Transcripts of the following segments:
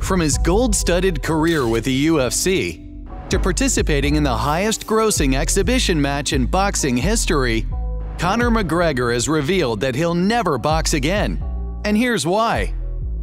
From his gold-studded career with the UFC to participating in the highest-grossing exhibition match in boxing history, Conor McGregor has revealed that he'll never box again. And here's why.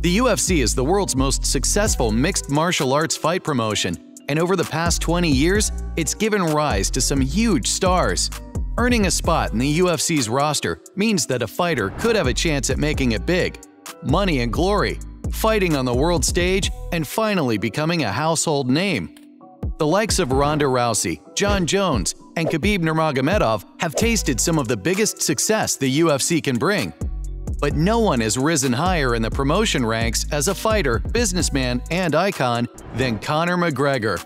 The UFC is the world's most successful mixed martial arts fight promotion, and over the past 20 years, it's given rise to some huge stars. Earning a spot in the UFC's roster means that a fighter could have a chance at making it big. Money and glory, fighting on the world stage, and finally becoming a household name. The likes of Ronda Rousey, Jon Jones, and Khabib Nurmagomedov have tasted some of the biggest success the UFC can bring. But no one has risen higher in the promotion ranks as a fighter, businessman, and icon than Conor McGregor.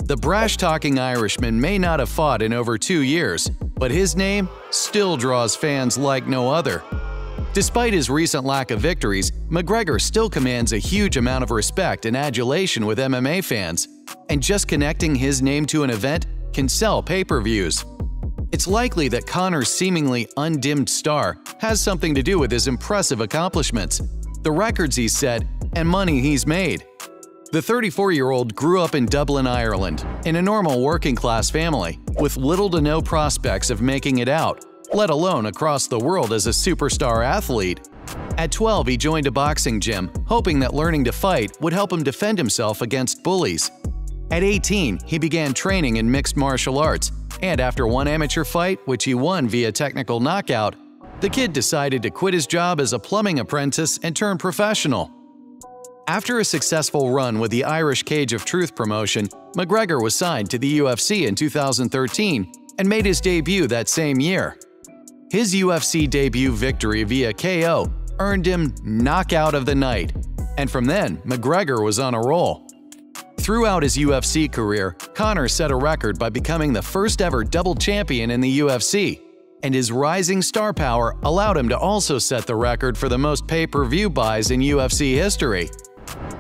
The brash-talking Irishman may not have fought in over 2 years, but his name still draws fans like no other. Despite his recent lack of victories, McGregor still commands a huge amount of respect and adulation with MMA fans, and just connecting his name to an event can sell pay-per-views. It's likely that Conor's seemingly undimmed star has something to do with his impressive accomplishments, the records he's set, and money he's made. The 34-year-old grew up in Dublin, Ireland, in a normal working-class family, with little to no prospects of making it out, let alone across the world as a superstar athlete. At 12, he joined a boxing gym, hoping that learning to fight would help him defend himself against bullies. At 18, he began training in mixed martial arts, and after one amateur fight, which he won via technical knockout, the kid decided to quit his job as a plumbing apprentice and turn professional. After a successful run with the Irish Cage of Truth promotion, McGregor was signed to the UFC in 2013 and made his debut that same year. His UFC debut victory via KO earned him Knockout of the Night, and from then, McGregor was on a roll. Throughout his UFC career, Conor set a record by becoming the first-ever double champion in the UFC, and his rising star power allowed him to also set the record for the most pay-per-view buys in UFC history.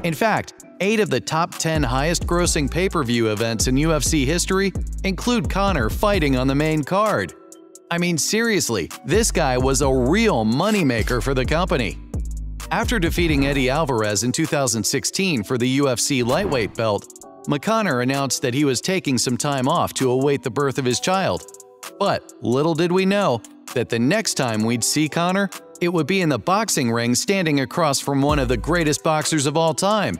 In fact, 8 of the top 10 highest-grossing pay-per-view events in UFC history include Conor fighting on the main card. I mean, seriously, this guy was a real moneymaker for the company. After defeating Eddie Alvarez in 2016 for the UFC lightweight belt, Conor announced that he was taking some time off to await the birth of his child. But little did we know that the next time we'd see Conor, it would be in the boxing ring standing across from one of the greatest boxers of all time.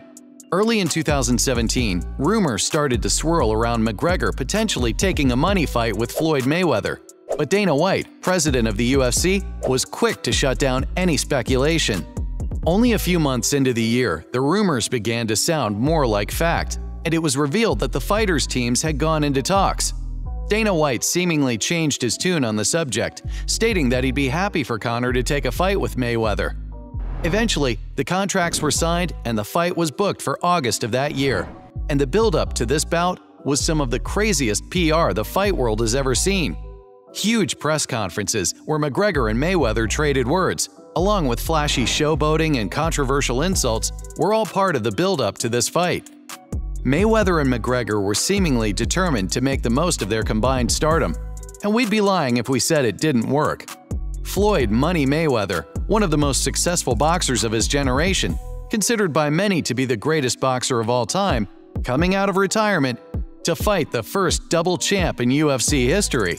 Early in 2017, rumors started to swirl around McGregor potentially taking a money fight with Floyd Mayweather. But Dana White, president of the UFC, was quick to shut down any speculation. Only a few months into the year, the rumors began to sound more like fact, and it was revealed that the fighters' teams had gone into talks. Dana White seemingly changed his tune on the subject, stating that he'd be happy for Conor to take a fight with Mayweather. Eventually, the contracts were signed and the fight was booked for August of that year, and the build-up to this bout was some of the craziest PR the fight world has ever seen. Huge press conferences where McGregor and Mayweather traded words, along with flashy showboating and controversial insults, were all part of the build-up to this fight. Mayweather and McGregor were seemingly determined to make the most of their combined stardom, and we'd be lying if we said it didn't work. Floyd "Money" Mayweather, one of the most successful boxers of his generation, considered by many to be the greatest boxer of all time, coming out of retirement to fight the first double champ in UFC history.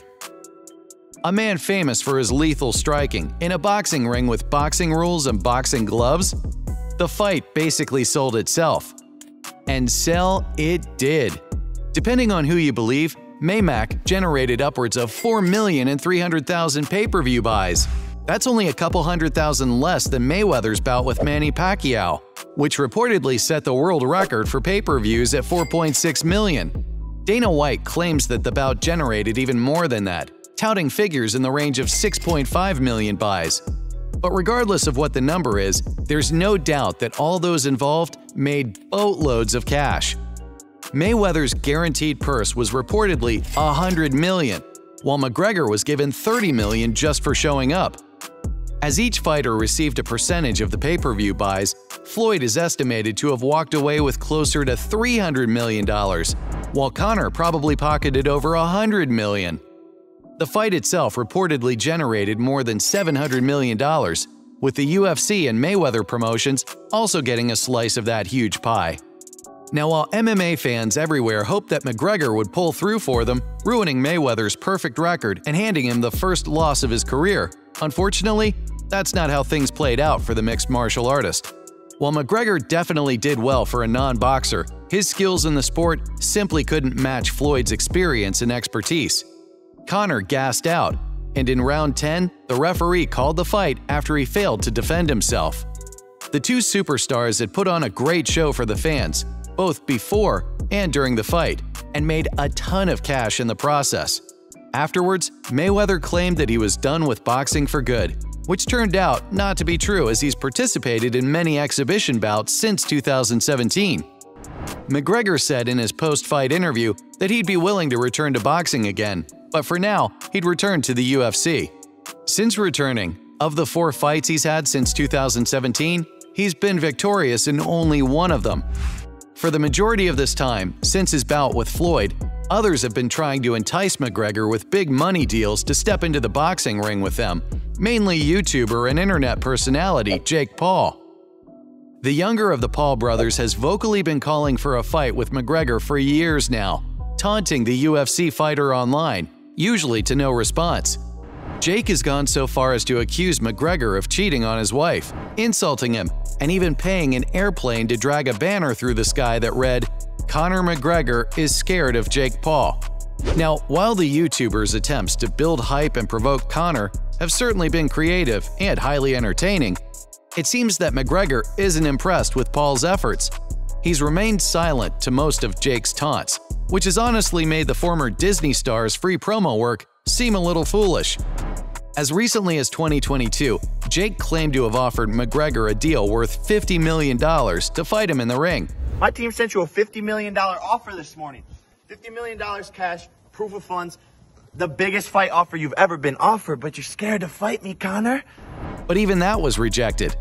A man famous for his lethal striking in a boxing ring with boxing rules and boxing gloves? The fight basically sold itself. And sell it did. Depending on who you believe, Maymac generated upwards of 4,300,000 pay-per-view buys. That's only a couple 100,000 less than Mayweather's bout with Manny Pacquiao, which reportedly set the world record for pay-per-views at 4.6 million. Dana White claims that the bout generated even more than that, touting figures in the range of 6.5 million buys. But regardless of what the number is, there's no doubt that all those involved made boatloads of cash. Mayweather's guaranteed purse was reportedly $100 million, while McGregor was given $30 million just for showing up. As each fighter received a percentage of the pay-per-view buys, Floyd is estimated to have walked away with closer to $300 million, while Conor probably pocketed over $100 million. The fight itself reportedly generated more than $700 million, with the UFC and Mayweather promotions also getting a slice of that huge pie. Now, while MMA fans everywhere hoped that McGregor would pull through for them, ruining Mayweather's perfect record and handing him the first loss of his career, unfortunately, that's not how things played out for the mixed martial artist. While McGregor definitely did well for a non-boxer, his skills in the sport simply couldn't match Floyd's experience and expertise. Conor gassed out, and in round 10, the referee called the fight after he failed to defend himself. The two superstars had put on a great show for the fans, both before and during the fight, and made a ton of cash in the process. Afterwards, Mayweather claimed that he was done with boxing for good, which turned out not to be true as he's participated in many exhibition bouts since 2017. McGregor said in his post-fight interview that he'd be willing to return to boxing again, but for now, he'd return to the UFC. Since returning, of the 4 fights he's had since 2017, he's been victorious in only one of them. For the majority of this time, since his bout with Floyd, others have been trying to entice McGregor with big money deals to step into the boxing ring with them, mainly YouTuber and internet personality Jake Paul. The younger of the Paul brothers has vocally been calling for a fight with McGregor for years now, taunting the UFC fighter online, usually to no response. Jake has gone so far as to accuse McGregor of cheating on his wife, insulting him, and even paying an airplane to drag a banner through the sky that read, "Conor McGregor is scared of Jake Paul." Now, while the YouTuber's attempts to build hype and provoke Conor have certainly been creative and highly entertaining, it seems that McGregor isn't impressed with Paul's efforts. He's remained silent to most of Jake's taunts, which has honestly made the former Disney star's free promo work seem a little foolish. As recently as 2022, Jake claimed to have offered McGregor a deal worth $50 million to fight him in the ring. My team sent you a $50 million offer this morning. $50 million cash, proof of funds, the biggest fight offer you've ever been offered, but you're scared to fight me, Conor. But even that was rejected.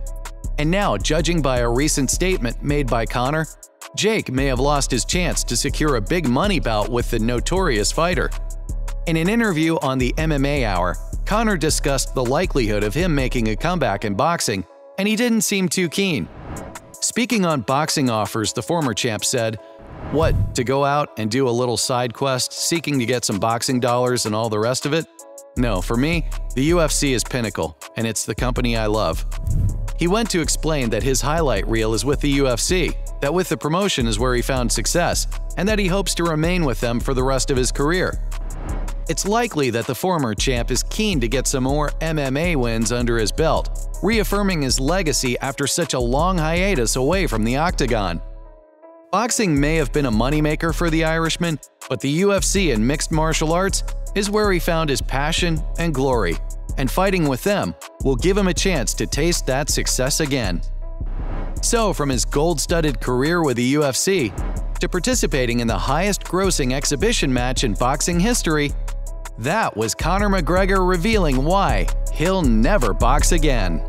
And now, judging by a recent statement made by Conor, Jake may have lost his chance to secure a big money bout with the notorious fighter. In an interview on the MMA Hour, Conor discussed the likelihood of him making a comeback in boxing, and he didn't seem too keen. Speaking on boxing offers, the former champ said, "What, to go out and do a little side quest seeking to get some boxing dollars and all the rest of it? No, for me, the UFC is pinnacle, and it's the company I love." He went to explain that his highlight reel is with the UFC, that with the promotion is where he found success, and that he hopes to remain with them for the rest of his career. It's likely that the former champ is keen to get some more MMA wins under his belt, reaffirming his legacy after such a long hiatus away from the octagon. Boxing may have been a moneymaker for the Irishman, but the UFC and mixed martial arts is where he found his passion and glory, and fighting with them will give him a chance to taste that success again. So, from his gold-studded career with the UFC to participating in the highest-grossing exhibition match in boxing history, that was Conor McGregor revealing why he'll never box again.